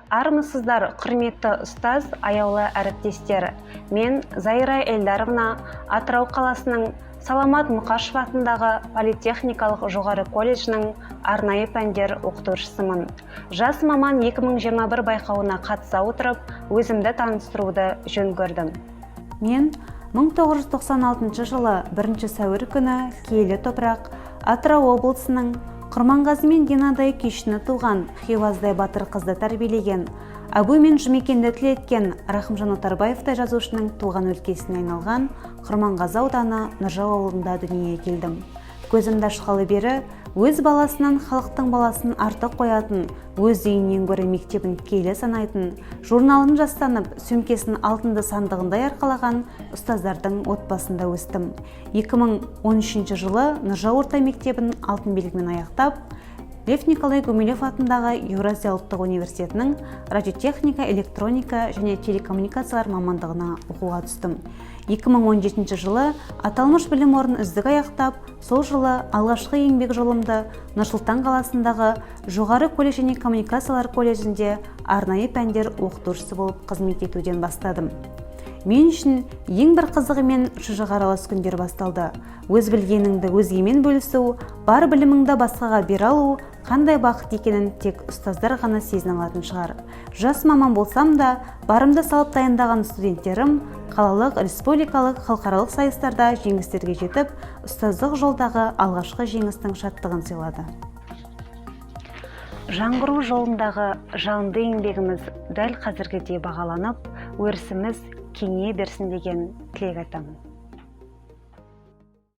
Армысыздар, құрметті ұстаз, аяулы әріптестер. Мен Зайра Эльдаровна Атырау қаласының Саламат Мұқашев атындағы политехникалық жоғары колледжінің арнайы пәндер оқытушысымын. Жас маман 2021 байқауына қатыса отырып, өзімді таныстыруды жөн көрдім. Мен 1996 жылы 1 сәуір күні киелі топырақ Атырау облысының Құрманғазы мен Генадай күйшіні туған Хиуаздай батыр қызды тәрбиелеген, Әбу мен Жұмекенді тілеткен Рахымжан Отарбаевтай жазушының туған өлкесіне айналған Құрманғазы ауданы Нұржау ауылында дүниеге келдім. Көзімді ашқалы бері өз баласынан халықтың баласын артық қоятын, өз үйінен гөрі мектебін киелі санайтын, журналын жастанып, сөмкесін алтынды сандығындай арқалаған ұстаздардың отбасында өстім. 2013 жылы Нұржау орта мектебін алтын белгімен аяқтап, Лев Николай Гумилев атындағы Еуразия ұлттық университетінің радиотехника, электроника және телекоммуникациялар мамандығына оқуға түстім. 2017 жылы аталмыш білім орнын үздік аяқтап, сол жылы алғашқы еңбек жолымды Нұр-Сұлтан қаласындағы жоғары колледж және коммуникациялар колледжінде арнайы пәндер оқытушысы болып қызмет етуден бастадым. Мен үшін ең бір қызығы мен шыжығы аралас күндер басталды. Өз білгеніңді өзгемен бөлісу, бар біліміңді басқаға бере алу қандай бақыт екенін тек ұстаздар ғана сезіне алатын шығар. Жас маман болсам да, барымды салып дайындаған студенттерім қалалық, республикалық, халықаралық сайыстарда жеңістерге жетіп, ұстаздық жолдағы алғашқы жеңістің шаттығын сыйлады. Жаңғыру жолындағы жалынды еңбегіміз дәл қазіргідей бағаланып, өрісіміз кеңейе берсін деген тілек айтамын.